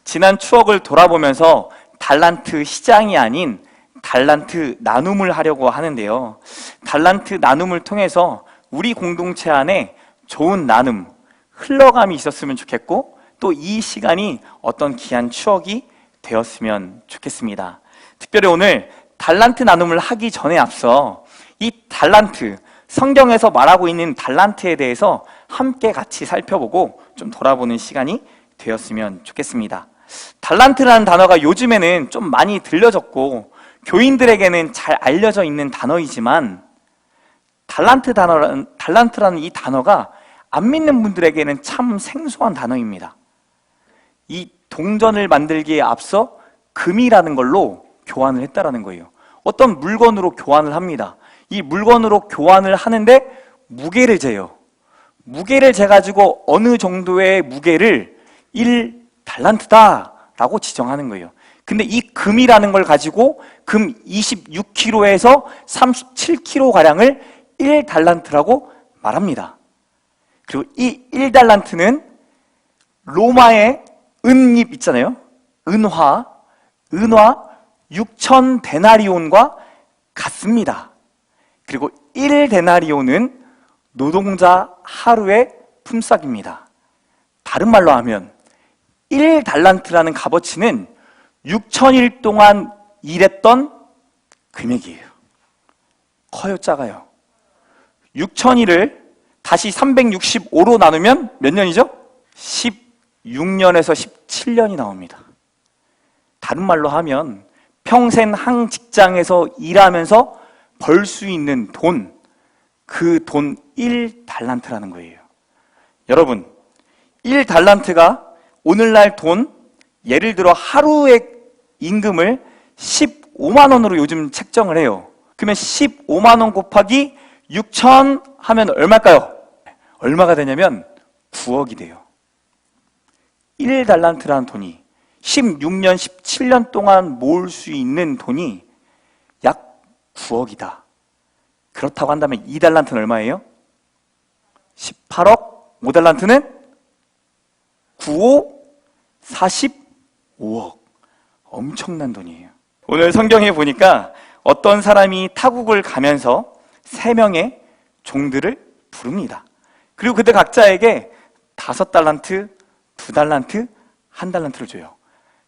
지난 추억을 돌아보면서 달란트 시장이 아닌 달란트 나눔을 하려고 하는데요. 달란트 나눔을 통해서 우리 공동체 안에 좋은 나눔, 흘러감이 있었으면 좋겠고, 또 이 시간이 어떤 귀한 추억이 되었으면 좋겠습니다. 특별히 오늘 달란트 나눔을 하기 전에 앞서 이 달란트, 성경에서 말하고 있는 달란트에 대해서 함께 같이 살펴보고 좀 돌아보는 시간이 되었으면 좋겠습니다. 달란트라는 단어가 요즘에는 좀 많이 들려졌고 교인들에게는 잘 알려져 있는 단어이지만 달란트라는 이 단어가 안 믿는 분들에게는 참 생소한 단어입니다. 이 동전을 만들기에 앞서 금이라는 걸로 교환을 했다라는 거예요. 어떤 물건으로 교환을 합니다. 이 물건으로 교환을 하는데 무게를 재요. 무게를 재가지고 어느 정도의 무게를 1달란트다 라고 지정하는 거예요. 근데 이 금이라는 걸 가지고 금 26kg에서 37kg가량을 1달란트라고 말합니다. 그리고 이 1달란트는 로마의 은잎 있잖아요. 은화 6,000데나리온과 같습니다. 그리고 1데나리온은 노동자 하루의 품삯입니다. 다른 말로 하면 1달란트라는 값어치는 6,000일 동안 일했던 금액이에요. 커요, 작아요? 6,000일을 다시 365로 나누면 몇 년이죠? 16년에서 17년이 나옵니다. 다른 말로 하면 평생 한 직장에서 일하면서 벌 수 있는 돈, 그 돈 1달란트라는 거예요. 여러분, 1달란트가 오늘날 돈, 예를 들어 하루의 임금을 15만 원으로 요즘 책정을 해요. 그러면 15만 원 곱하기 6,000 하면 얼마일까요? 얼마가 되냐면 9억이 돼요. 1달란트라는 돈이 16년, 17년 동안 모을 수 있는 돈이 약 9억이다. 그렇다고 한다면 2달란트는 얼마예요? 18억, 5달란트는 9호 45억. 엄청난 돈이에요. 오늘 성경에 보니까 어떤 사람이 타국을 가면서 3명의 종들을 부릅니다. 그리고 그들 각자에게 5달란트, 2달란트, 1달란트를 줘요.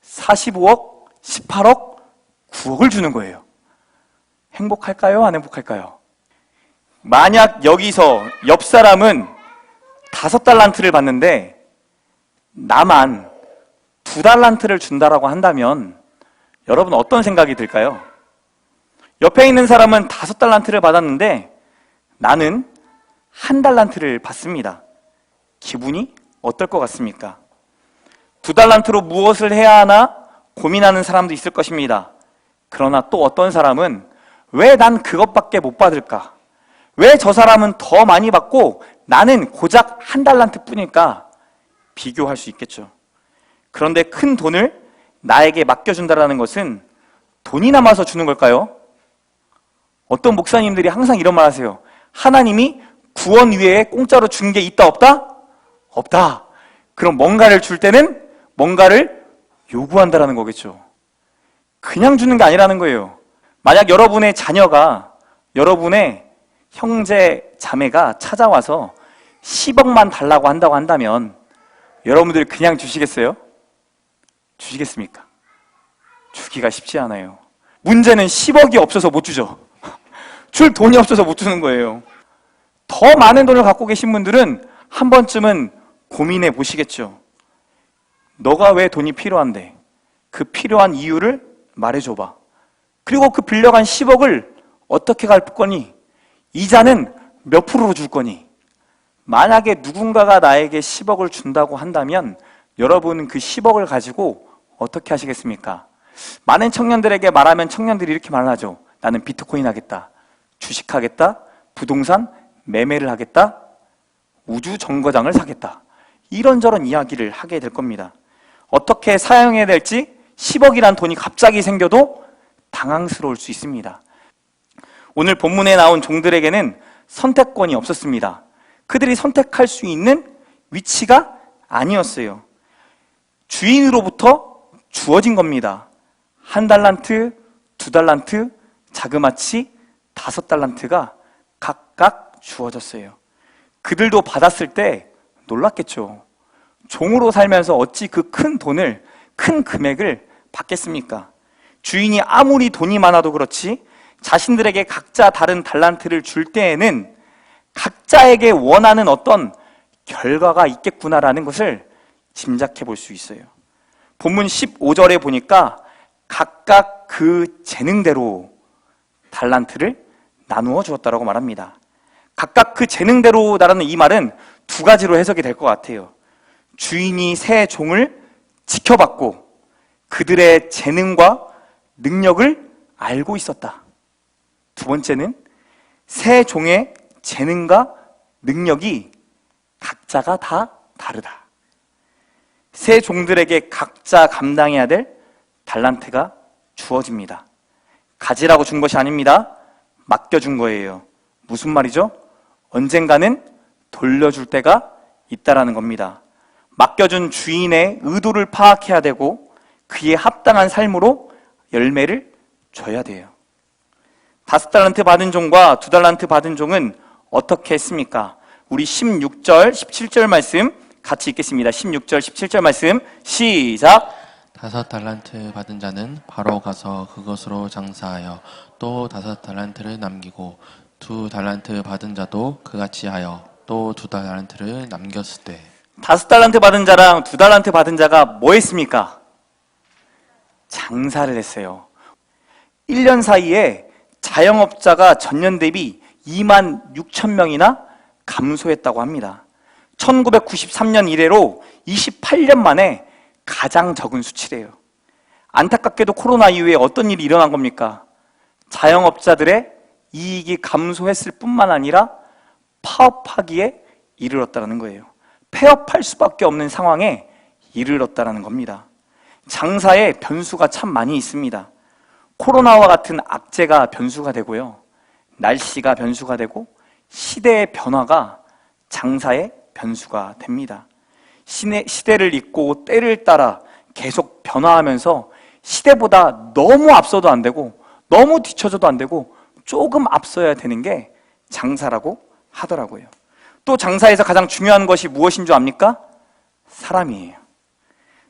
45억, 18억, 9억을 주는 거예요. 행복할까요? 안 행복할까요? 만약 여기서 옆 사람은 5달란트를 받는데 나만 2달란트를 준다라고 한다면 여러분 어떤 생각이 들까요? 옆에 있는 사람은 5달란트를 받았는데 나는 1달란트를 받습니다. 기분이 어떨 것 같습니까? 2달란트로 무엇을 해야 하나 고민하는 사람도 있을 것입니다. 그러나 또 어떤 사람은 왜 난 그것밖에 못 받을까? 왜 저 사람은 더 많이 받고 나는 고작 1달란트 뿐일까? 비교할 수 있겠죠. 그런데 큰 돈을 나에게 맡겨준다는 것은 돈이 남아서 주는 걸까요? 어떤 목사님들이 항상 이런 말 하세요. 하나님이 구원 위에 공짜로 준 게 있다 없다? 없다. 그럼 뭔가를 줄 때는 뭔가를 요구한다라는 거겠죠. 그냥 주는 게 아니라는 거예요. 만약 여러분의 자녀가, 여러분의 형제, 자매가 찾아와서 10억만 달라고 한다고 한다면 여러분들이 그냥 주시겠어요? 주시겠습니까? 주기가 쉽지 않아요. 문제는 10억이 없어서 못 주죠. 줄 돈이 없어서 못 주는 거예요. 더 많은 돈을 갖고 계신 분들은 한 번쯤은 고민해 보시겠죠. 너가 왜 돈이 필요한데 그 필요한 이유를 말해줘봐. 그리고 그 빌려간 10억을 어떻게 갈 거니? 이자는 몇 프로로 줄 거니? 만약에 누군가가 나에게 10억을 준다고 한다면 여러분은 그 10억을 가지고 어떻게 하시겠습니까? 많은 청년들에게 말하면 청년들이 이렇게 말을 하죠. 나는 비트코인 하겠다. 주식하겠다. 부동산 매매를 하겠다. 우주 정거장을 사겠다. 이런저런 이야기를 하게 될 겁니다. 어떻게 사용해야 될지 10억이란 돈이 갑자기 생겨도 당황스러울 수 있습니다. 오늘 본문에 나온 종들에게는 선택권이 없었습니다. 그들이 선택할 수 있는 위치가 아니었어요. 주인으로부터 주어진 겁니다. 1달란트, 2달란트, 자그마치 5달란트가 각각 주어졌어요. 그들도 받았을 때 놀랐겠죠. 종으로 살면서 어찌 그 큰 돈을, 큰 금액을 받겠습니까? 주인이 아무리 돈이 많아도 그렇지 자신들에게 각자 다른 달란트를 줄 때에는 각자에게 원하는 어떤 결과가 있겠구나라는 것을 짐작해 볼 수 있어요. 본문 15절에 보니까 각각 그 재능대로 달란트를 나누어 주었다라고 말합니다. 각각 그 재능대로라는 이 말은 두 가지로 해석이 될 것 같아요. 주인이 새 종을 지켜봤고 그들의 재능과 능력을 알고 있었다. 두 번째는 새 종의 재능과 능력이 각자가 다 다르다. 새 종들에게 각자 감당해야 될 달란트가 주어집니다. 가지라고 준 것이 아닙니다. 맡겨준 거예요. 무슨 말이죠? 언젠가는 돌려줄 때가 있다라는 겁니다. 맡겨준 주인의 의도를 파악해야 되고 그에 합당한 삶으로 열매를 줘야 돼요. 5달란트 받은 종과 2달란트 받은 종은 어떻게 했습니까? 우리 16절, 17절 말씀 같이 읽겠습니다. 16절, 17절 말씀 시작! 5달란트 받은 자는 바로 가서 그것으로 장사하여 또 5달란트를 남기고 2달란트 받은 자도 그같이 하여 또 2달란트를 남겼을 때 5달란트 받은 자랑 2달란트 받은 자가 뭐 했습니까? 장사를 했어요. 1년 사이에 자영업자가 전년 대비 2만 6천 명이나 감소했다고 합니다. 1993년 이래로 28년 만에 가장 적은 수치래요. 안타깝게도 코로나 이후에 어떤 일이 일어난 겁니까? 자영업자들의 이익이 감소했을 뿐만 아니라 파업하기에 이르렀다는 거예요. 폐업할 수밖에 없는 상황에 이르렀다는 겁니다. 장사에 변수가 참 많이 있습니다. 코로나와 같은 악재가 변수가 되고요. 날씨가 변수가 되고 시대의 변화가 장사의 변수가 됩니다. 시대를 잇고 때를 따라 계속 변화하면서 시대보다 너무 앞서도 안 되고 너무 뒤쳐져도 안 되고 조금 앞서야 되는 게 장사라고 하더라고요. 또 장사에서 가장 중요한 것이 무엇인 줄 압니까? 사람이에요.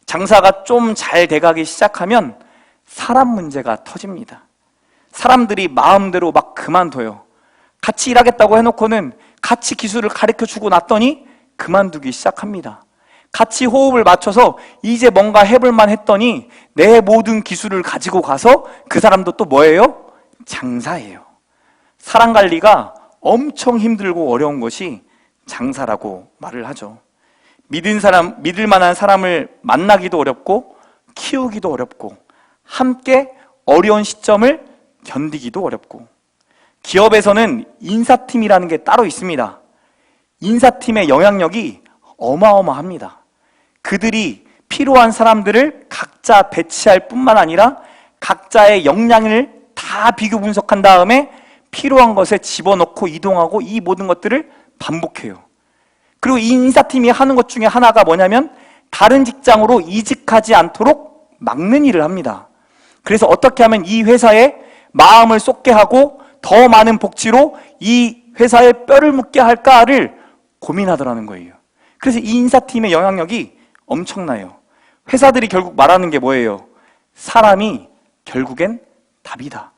장사가 좀 잘 돼가기 시작하면 사람 문제가 터집니다. 사람들이 마음대로 막 그만둬요. 같이 일하겠다고 해놓고는 같이 기술을 가르쳐주고 났더니 그만두기 시작합니다. 같이 호흡을 맞춰서 이제 뭔가 해볼만 했더니 내 모든 기술을 가지고 가서 그 사람도 또 뭐예요? 장사예요. 사람 관리가 엄청 힘들고 어려운 것이 장사라고 말을 하죠. 믿을 만한 사람을 만나기도 어렵고 키우기도 어렵고 함께 어려운 시점을 견디기도 어렵고 기업에서는 인사팀이라는 게 따로 있습니다. 인사팀의 영향력이 어마어마합니다. 그들이 필요한 사람들을 각자 배치할 뿐만 아니라 각자의 역량을 다 비교 분석한 다음에 필요한 것에 집어넣고 이동하고 이 모든 것들을 반복해요. 그리고 이 인사팀이 하는 것 중에 하나가 뭐냐면 다른 직장으로 이직하지 않도록 막는 일을 합니다. 그래서 어떻게 하면 이 회사에 마음을 쏟게 하고 더 많은 복지로 이 회사에 뼈를 묻게 할까를 고민하더라는 거예요. 그래서 이 인사팀의 영향력이 엄청나요. 회사들이 결국 말하는 게 뭐예요? 사람이 결국엔 답이다.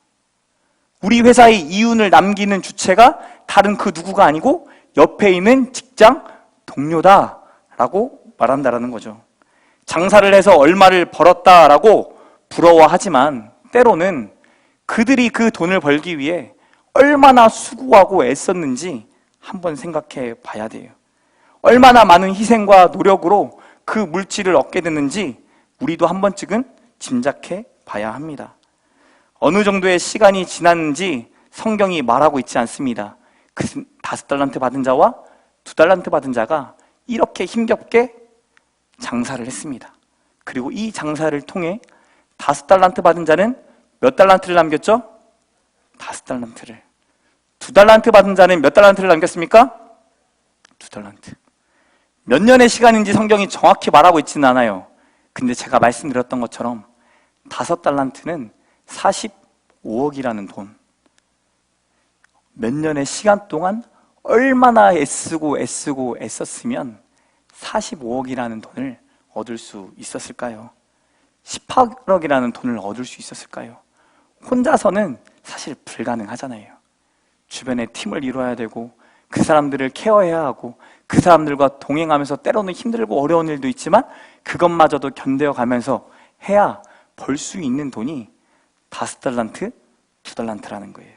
우리 회사의 이윤을 남기는 주체가 다른 그 누구가 아니고 옆에 있는 직장 동료다라고 말한다라는 거죠. 장사를 해서 얼마를 벌었다라고 부러워하지만 때로는 그들이 그 돈을 벌기 위해 얼마나 수고하고 애썼는지 한번 생각해 봐야 돼요. 얼마나 많은 희생과 노력으로 그 물질을 얻게 됐는지 우리도 한 번쯤은 짐작해 봐야 합니다. 어느 정도의 시간이 지났는지 성경이 말하고 있지 않습니다. 그 5달란트 받은 자와 2달란트 받은 자가 이렇게 힘겹게 장사를 했습니다. 그리고 이 장사를 통해 5달란트 받은 자는 몇 달란트를 남겼죠? 5달란트를. 2달란트 받은 자는 몇 달란트를 남겼습니까? 2달란트. 몇 년의 시간인지 성경이 정확히 말하고 있지는 않아요. 근데 제가 말씀드렸던 것처럼 5달란트는 45억이라는 돈. 몇 년의 시간 동안 얼마나 애쓰고 애썼으면 45억이라는 돈을 얻을 수 있었을까요? 18억이라는 돈을 얻을 수 있었을까요? 혼자서는 사실 불가능하잖아요. 주변에 팀을 이뤄야 되고 그 사람들을 케어해야 하고 그 사람들과 동행하면서 때로는 힘들고 어려운 일도 있지만 그것마저도 견뎌가면서 해야 벌 수 있는 돈이 5달란트, 2달란트라는 거예요.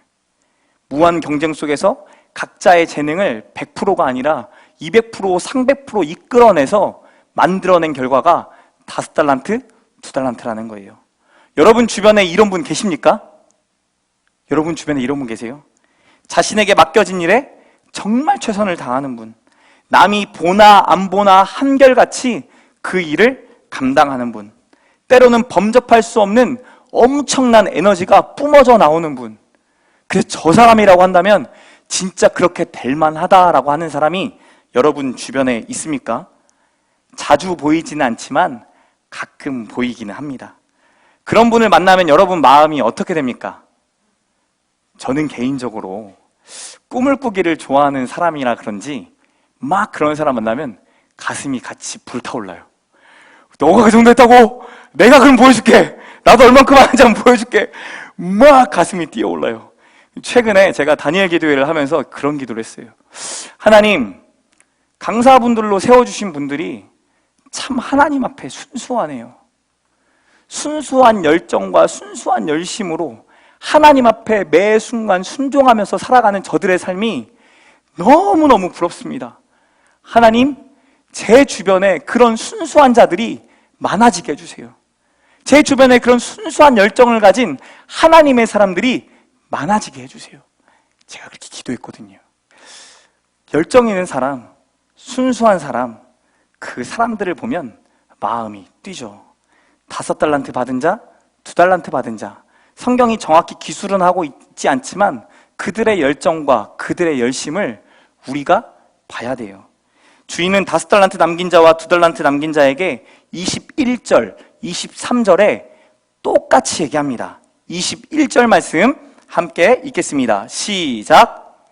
무한 경쟁 속에서 각자의 재능을 100%가 아니라 200%, 300% 이끌어내서 만들어낸 결과가 5달란트, 2달란트라는 거예요. 여러분 주변에 이런 분 계십니까? 여러분 주변에 이런 분 계세요? 자신에게 맡겨진 일에 정말 최선을 다하는 분, 남이 보나 안 보나 한결같이 그 일을 감당하는 분, 때로는 범접할 수 없는 엄청난 에너지가 뿜어져 나오는 분. 그래서 저 사람이라고 한다면 진짜 그렇게 될 만하다라고 하는 사람이 여러분 주변에 있습니까? 자주 보이지는 않지만 가끔 보이기는 합니다. 그런 분을 만나면 여러분 마음이 어떻게 됩니까? 저는 개인적으로 꿈을 꾸기를 좋아하는 사람이라 그런지 막 그런 사람 만나면 가슴이 같이 불타올라요. 너가 그 정도 했다고? 내가 그럼 보여줄게. 나도 얼만큼 하는지 한번 보여줄게. 막 가슴이 뛰어올라요. 최근에 제가 다니엘 기도회를 하면서 그런 기도를 했어요. 하나님, 강사분들로 세워주신 분들이 참 하나님 앞에 순수하네요. 순수한 열정과 순수한 열심으로 하나님 앞에 매 순간 순종하면서 살아가는 저들의 삶이 너무너무 부럽습니다. 하나님, 제 주변에 그런 순수한 자들이 많아지게 해주세요. 제 주변에 그런 순수한 열정을 가진 하나님의 사람들이 많아지게 해주세요. 제가 그렇게 기도했거든요. 열정 있는 사람, 순수한 사람, 그 사람들을 보면 마음이 뛰죠. 5달란트 받은 자, 2달란트 받은 자. 성경이 정확히 기술은 하고 있지 않지만 그들의 열정과 그들의 열심을 우리가 봐야 돼요. 주인은 5달란트 남긴 자와 2달란트 남긴 자에게 21절, 23절에 똑같이 얘기합니다. 21절 말씀 함께 읽겠습니다. 시작!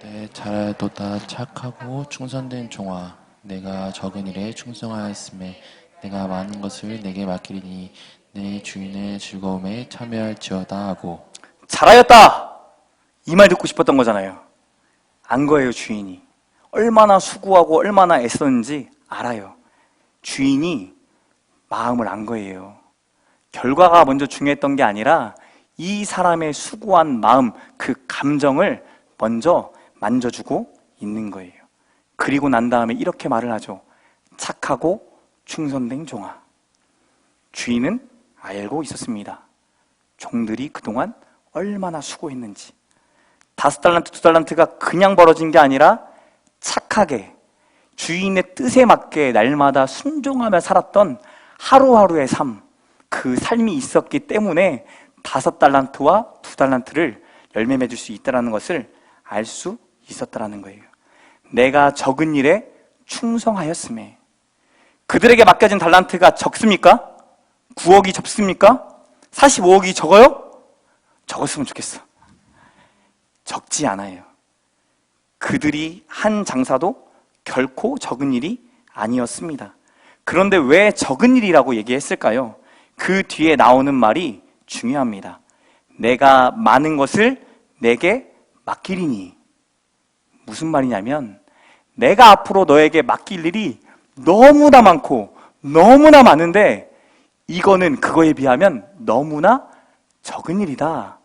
내 잘도다 착하고 충성된 종아, 내가 적은 일에 충성하였음에 내가 많은 것을 내게 맡기리니 내 주인의 즐거움에 참여할지어다 하고. 잘하였다! 이 말 듣고 싶었던 거잖아요. 안 거예요, 주인이. 얼마나 수고하고 얼마나 애썼는지 알아요. 주인이 마음을 안 거예요. 결과가 먼저 중요했던 게 아니라 이 사람의 수고한 마음, 그 감정을 먼저 만져주고 있는 거예요. 그리고 난 다음에 이렇게 말을 하죠. 착하고 충성된 종아. 주인은 알고 있었습니다. 종들이 그동안 얼마나 수고했는지. 5달란트, 2달란트가 그냥 벌어진 게 아니라 착하게 주인의 뜻에 맞게 날마다 순종하며 살았던 하루하루의 삶, 그 삶이 있었기 때문에 5달란트와 2달란트를 열매 맺을 수 있다는 것을 알 수 있었다는 거예요. 내가 적은 일에 충성하였음에. 그들에게 맡겨진 달란트가 적습니까? 9억이 적습니까? 45억이 적어요? 적었으면 좋겠어. 적지 않아요. 그들이 한 장사도 결코 적은 일이 아니었습니다. 그런데 왜 적은 일이라고 얘기했을까요? 그 뒤에 나오는 말이 중요합니다. 내가 많은 것을 내게 맡기리니. 무슨 말이냐면 내가 앞으로 너에게 맡길 일이 너무나 많고 너무나 많은데 이거는 그거에 비하면 너무나 적은 일이다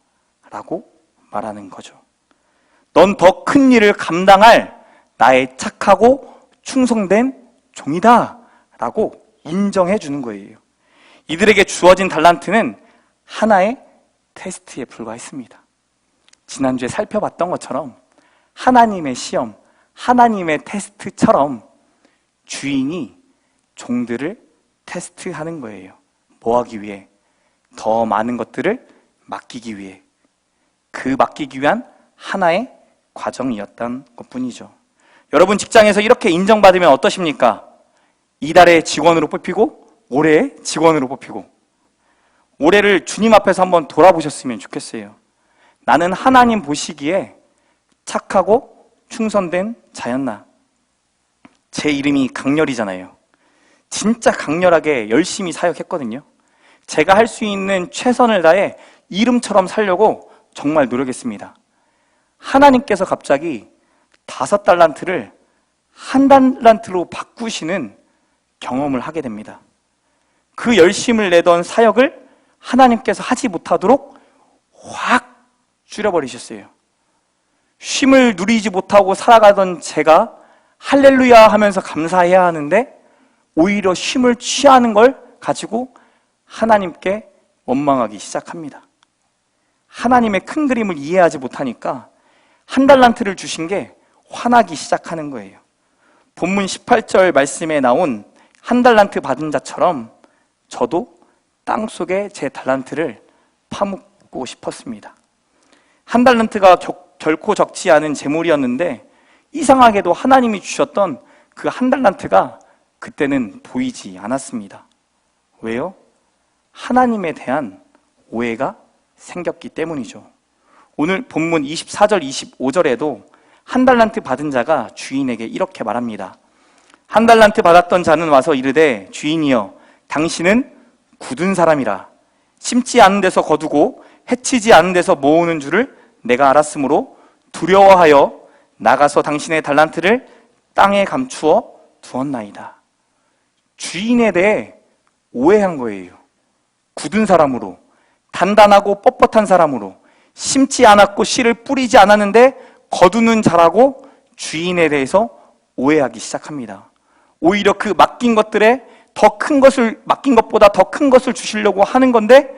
라고 말하는 거죠. 넌 더 큰 일을 감당할 나의 착하고 충성된 종이다 라고 인정해 주는 거예요. 이들에게 주어진 달란트는 하나의 테스트에 불과했습니다. 지난주에 살펴봤던 것처럼 하나님의 시험, 하나님의 테스트처럼 주인이 종들을 테스트하는 거예요. 뭐 하기 위해? 더 많은 것들을 맡기기 위해. 그 맡기기 위한 하나의 과정이었던 것뿐이죠. 여러분 직장에서 이렇게 인정받으면 어떠십니까? 이달의 직원으로 뽑히고 올해의 직원으로 뽑히고, 올해를 주님 앞에서 한번 돌아보셨으면 좋겠어요. 나는 하나님 보시기에 착하고 충성된 자였나? 제 이름이 강렬이잖아요. 진짜 강렬하게 열심히 사역했거든요. 제가 할 수 있는 최선을 다해 이름처럼 살려고 정말 노력했습니다. 하나님께서 갑자기 5달란트를 1달란트로 바꾸시는 경험을 하게 됩니다. 그 열심을 내던 사역을 하나님께서 하지 못하도록 확 줄여버리셨어요. 쉼을 누리지 못하고 살아가던 제가 할렐루야 하면서 감사해야 하는데 오히려 쉼을 취하는 걸 가지고 하나님께 원망하기 시작합니다. 하나님의 큰 그림을 이해하지 못하니까 1달란트를 주신 게 화나기 시작하는 거예요. 본문 18절 말씀에 나온 1달란트 받은 자처럼 저도 땅속에 제 달란트를 파묻고 싶었습니다. 1달란트가 결코 적지 않은 재물이었는데 이상하게도 하나님이 주셨던 그 1달란트가 그때는 보이지 않았습니다. 왜요? 하나님에 대한 오해가 생겼기 때문이죠. 오늘 본문 24절, 25절에도 1달란트 받은 자가 주인에게 이렇게 말합니다. 1달란트 받았던 자는 와서 이르되 주인이여 당신은 굳은 사람이라 심지 않은 데서 거두고 해치지 않은 데서 모으는 줄을 내가 알았으므로 두려워하여 나가서 당신의 달란트를 땅에 감추어 두었나이다. 주인에 대해 오해한 거예요. 굳은 사람으로, 단단하고 뻣뻣한 사람으로, 심지 않았고 씨를 뿌리지 않았는데 거두는 자라고 주인에 대해서 오해하기 시작합니다. 오히려 그 맡긴 것들에 더 큰 것을, 맡긴 것보다 더 큰 것을 주시려고 하는 건데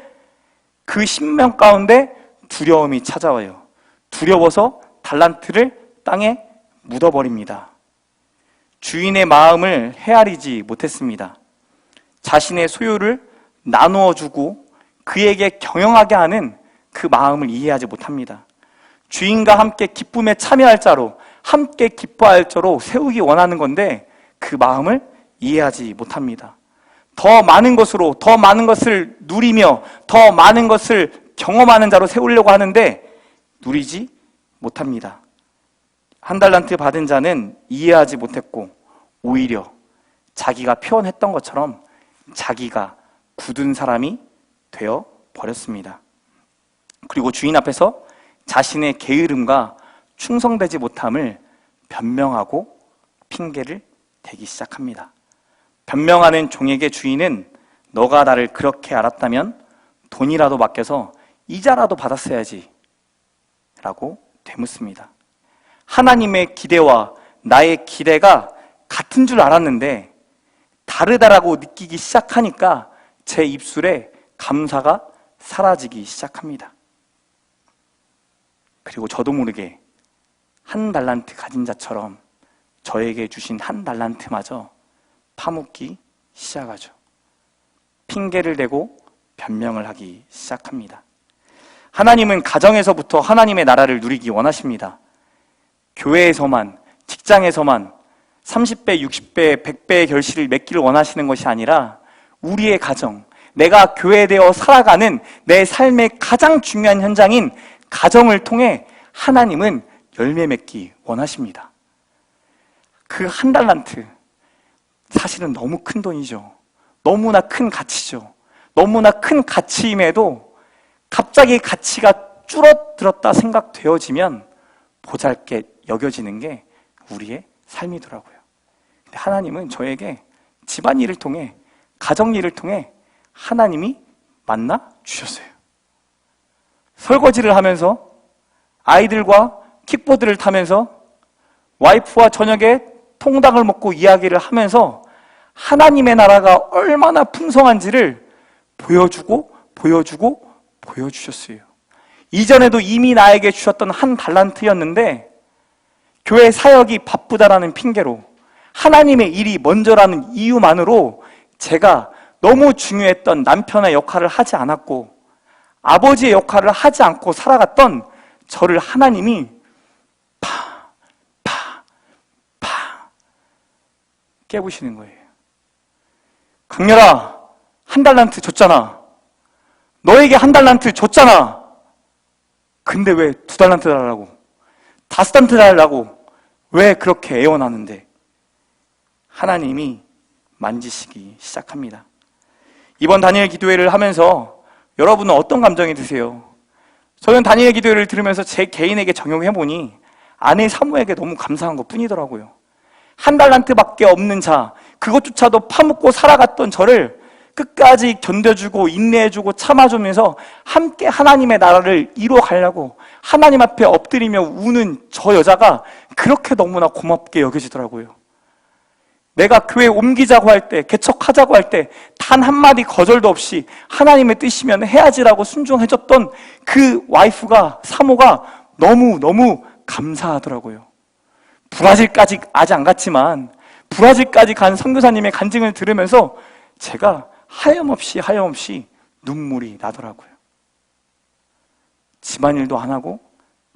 그 신명 가운데 두려움이 찾아와요. 두려워서 달란트를 땅에 묻어버립니다. 주인의 마음을 헤아리지 못했습니다. 자신의 소유를 나누어 주고 그에게 경영하게 하는 그 마음을 이해하지 못합니다. 주인과 함께 기쁨에 참여할 자로, 함께 기뻐할 자로 세우기 원하는 건데 그 마음을 이해하지 못합니다. 더 많은 것으로, 더 많은 것을 누리며 더 많은 것을 경험하는 자로 세우려고 하는데 누리지 못합니다. 1달란트 받은 자는 이해하지 못했고 오히려 자기가 표현했던 것처럼 자기가 굳은 사람이 되어 버렸습니다. 그리고 주인 앞에서 자신의 게으름과 충성되지 못함을 변명하고 핑계를 대기 시작합니다. 변명하는 종에게 주인은 너가 나를 그렇게 알았다면 돈이라도 맡겨서 이자라도 받았어야지 라고 되묻습니다. 하나님의 기대와 나의 기대가 같은 줄 알았는데 다르다라고 느끼기 시작하니까 제 입술에 감사가 사라지기 시작합니다. 그리고 저도 모르게 1달란트 가진 자처럼 저에게 주신 1달란트마저 파묻기 시작하죠. 핑계를 대고 변명을 하기 시작합니다. 하나님은 가정에서부터 하나님의 나라를 누리기 원하십니다. 교회에서만, 직장에서만 30배, 60배, 100배의 결실을 맺기를 원하시는 것이 아니라 우리의 가정, 내가 교회되어 살아가는 내 삶의 가장 중요한 현장인 가정을 통해 하나님은 열매 맺기 원하십니다. 그 1달란트, 사실은 너무 큰 돈이죠. 너무나 큰 가치죠. 너무나 큰 가치임에도 갑자기 가치가 줄어들었다 생각되어지면 보잘게 여겨지는 게 우리의 삶이더라고요. 근데 하나님은 저에게 집안일을 통해, 가정일을 통해 하나님이 만나 주셨어요. 설거지를 하면서, 아이들과 킥보드를 타면서, 와이프와 저녁에 통닭을 먹고 이야기를 하면서 하나님의 나라가 얼마나 풍성한지를 보여주셨어요. 이전에도 이미 나에게 주셨던 1달란트였는데 교회 사역이 바쁘다라는 핑계로, 하나님의 일이 먼저라는 이유만으로 제가 너무 중요했던 남편의 역할을 하지 않았고 아버지의 역할을 하지 않고 살아갔던 저를 하나님이 깨부시는 거예요. 강렬아, 한 달란트 줬잖아. 너에게 한 달란트 줬잖아. 근데 왜 2달란트 달라고? 5달란트 달라고? 왜 그렇게 애원하는데? 하나님이 만지시기 시작합니다. 이번 다니엘 기도회를 하면서 여러분은 어떤 감정이 드세요? 저는 다니엘 기도회를 들으면서 제 개인에게 적용해보니 아내 사무에게 너무 감사한 것 뿐이더라고요. 한 달란트밖에 없는 자, 그것조차도 파묻고 살아갔던 저를 끝까지 견뎌주고 인내해주고 참아주면서 함께 하나님의 나라를 이루어가려고 하나님 앞에 엎드리며 우는 저 여자가 그렇게 너무나 고맙게 여겨지더라고요. 내가 교회 옮기자고 할 때, 개척하자고 할 때 단 한마디 거절도 없이 하나님의 뜻이면 해야지라고 순종해줬던 그 와이프가, 사모가 너무너무 감사하더라고요. 브라질까지 아직 안 갔지만 브라질까지 간 선교사님의 간증을 들으면서 제가 하염없이 눈물이 나더라고요. 집안일도 안 하고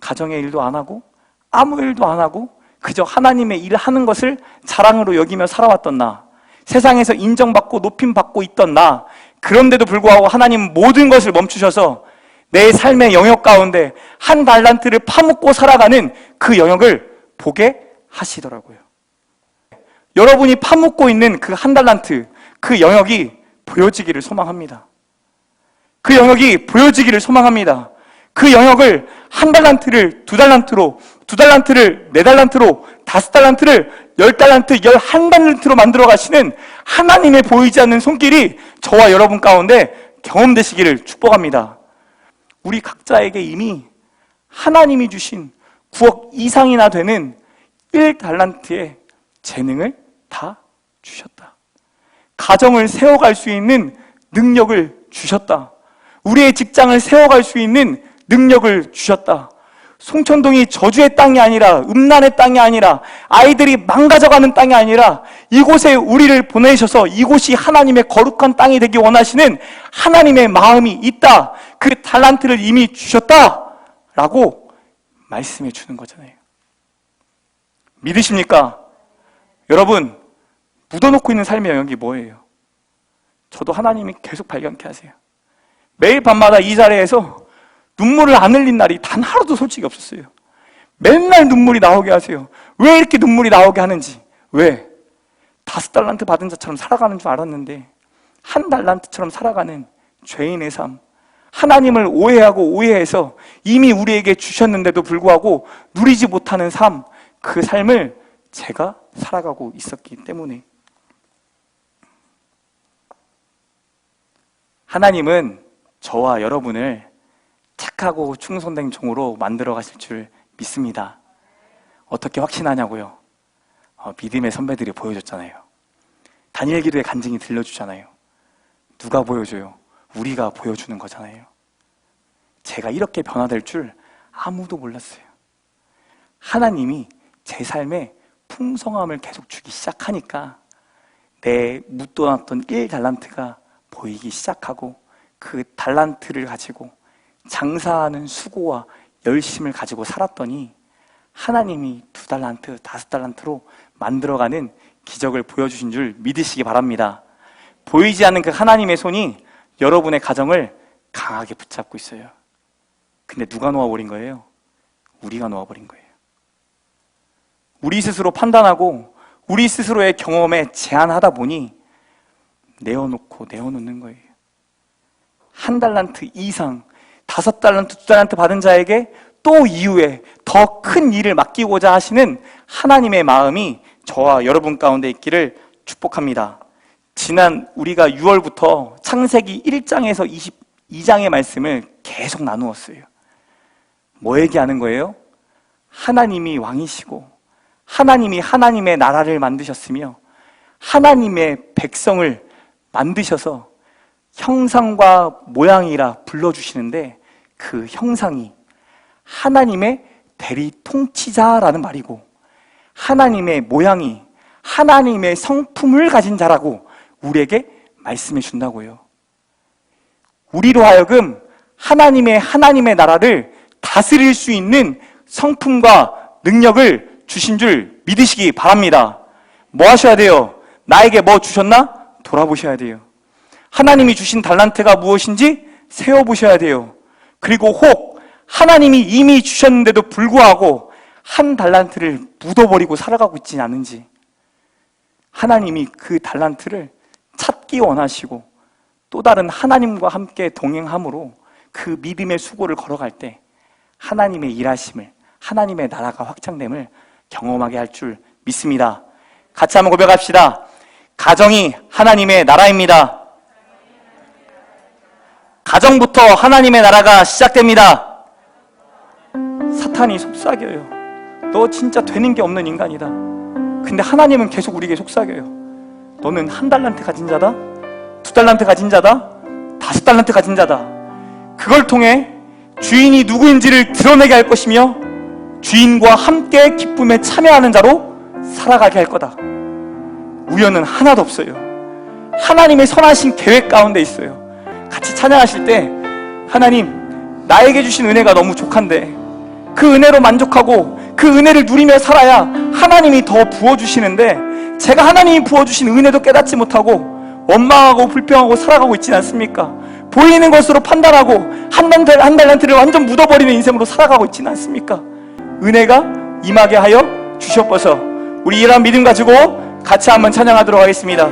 가정의 일도 안 하고 아무 일도 안 하고 그저 하나님의 일을 하는 것을 자랑으로 여기며 살아왔던 나, 세상에서 인정받고 높임받고 있던 나, 그런데도 불구하고 하나님 모든 것을 멈추셔서 내 삶의 영역 가운데 한 달란트를 파묻고 살아가는 그 영역을 보게 하시더라고요. 여러분이 파묻고 있는 그 한 달란트, 그 영역이 보여지기를 소망합니다. 그 영역이 보여지기를 소망합니다. 그 영역을 한 달란트를 2달란트로, 2달란트를 4달란트로, 5달란트를 10달란트, 11달란트로 만들어 가시는 하나님의 보이지 않는 손길이 저와 여러분 가운데 경험되시기를 축복합니다. 우리 각자에게 이미 하나님이 주신 9억 이상이나 되는 1달란트의 재능을 다 주셨다. 가정을 세워갈 수 있는 능력을 주셨다. 우리의 직장을 세워갈 수 있는 능력을 주셨다. 송천동이 저주의 땅이 아니라, 음란의 땅이 아니라, 아이들이 망가져가는 땅이 아니라 이곳에 우리를 보내셔서 이곳이 하나님의 거룩한 땅이 되기 원하시는 하나님의 마음이 있다. 그 달란트를 이미 주셨다 라고 말씀해 주는 거잖아요. 믿으십니까? 여러분, 묻어놓고 있는 삶의 영역이 뭐예요? 저도 하나님이 계속 발견케 하세요. 매일 밤마다 이 자리에서 눈물을 안 흘린 날이 단 하루도 솔직히 없었어요. 맨날 눈물이 나오게 하세요. 왜 이렇게 눈물이 나오게 하는지. 왜? 5달란트 받은 자처럼 살아가는 줄 알았는데 1달란트처럼 살아가는 죄인의 삶, 하나님을 오해하고 오해해서 이미 우리에게 주셨는데도 불구하고 누리지 못하는 삶, 그 삶을 제가 살아가고 있었기 때문에. 하나님은 저와 여러분을 착하고 충성된 종으로 만들어 가실 줄 믿습니다. 어떻게 확신하냐고요? 믿음의 선배들이 보여줬잖아요. 다니엘 기도의 간증이 들려주잖아요. 누가 보여줘요? 우리가 보여주는 거잖아요. 제가 이렇게 변화될 줄 아무도 몰랐어요. 하나님이 제 삶에 풍성함을 계속 주기 시작하니까 내 묻어놨던 1달란트가 보이기 시작하고 그 달란트를 가지고 장사하는 수고와 열심을 가지고 살았더니 하나님이 2달란트, 5달란트로 만들어가는 기적을 보여주신 줄 믿으시기 바랍니다. 보이지 않는 그 하나님의 손이 여러분의 가정을 강하게 붙잡고 있어요. 근데 누가 놓아버린 거예요? 우리가 놓아버린 거예요. 우리 스스로 판단하고 우리 스스로의 경험에 제한하다 보니 내어놓는 거예요. 1달란트 이상, 5달란트, 2달란트 받은 자에게 또 이후에 더 큰 일을 맡기고자 하시는 하나님의 마음이 저와 여러분 가운데 있기를 축복합니다. 지난 우리가 6월부터 창세기 1장에서 22장의 말씀을 계속 나누었어요. 뭐 얘기하는 거예요? 하나님이 왕이시고 하나님이 하나님의 나라를 만드셨으며 하나님의 백성을 만드셔서 형상과 모양이라 불러주시는데 그 형상이 하나님의 대리 통치자라는 말이고 하나님의 모양이 하나님의 성품을 가진 자라고 우리에게 말씀해 준다고요. 우리로 하여금 하나님의 나라를 다스릴 수 있는 성품과 능력을 주신 줄 믿으시기 바랍니다. 뭐 하셔야 돼요? 나에게 뭐 주셨나? 돌아보셔야 돼요. 하나님이 주신 달란트가 무엇인지 세어보셔야 돼요. 그리고 혹 하나님이 이미 주셨는데도 불구하고 한 달란트를 묻어버리고 살아가고 있지 않은지, 하나님이 그 달란트를 찾기 원하시고 또 다른 하나님과 함께 동행함으로 그 믿음의 수고를 걸어갈 때 하나님의 일하심을, 하나님의 나라가 확장됨을 경험하게 할 줄 믿습니다. 같이 한번 고백합시다. 가정이 하나님의 나라입니다. 가정부터 하나님의 나라가 시작됩니다. 사탄이 속삭여요. 너 진짜 되는 게 없는 인간이다. 근데 하나님은 계속 우리에게 속삭여요. 너는 1달란트 가진 자다, 2달란트 가진 자다, 5달란트 가진 자다. 그걸 통해 주인이 누구인지를 드러내게 할 것이며 주인과 함께 기쁨에 참여하는 자로 살아가게 할 거다. 우연은 하나도 없어요. 하나님의 선하신 계획 가운데 있어요. 같이 찬양하실 때 하나님, 나에게 주신 은혜가 너무 족한데 그 은혜로 만족하고 그 은혜를 누리며 살아야 하나님이 더 부어주시는데 제가 하나님이 부어주신 은혜도 깨닫지 못하고 원망하고 불평하고 살아가고 있지 않습니까? 보이는 것으로 판단하고 한 달란트를 완전 묻어버리는 인생으로 살아가고 있지는 않습니까? 은혜가 임하게 하여 주시옵소서. 우리 이러한 믿음 가지고 같이 한번 찬양하도록 하겠습니다.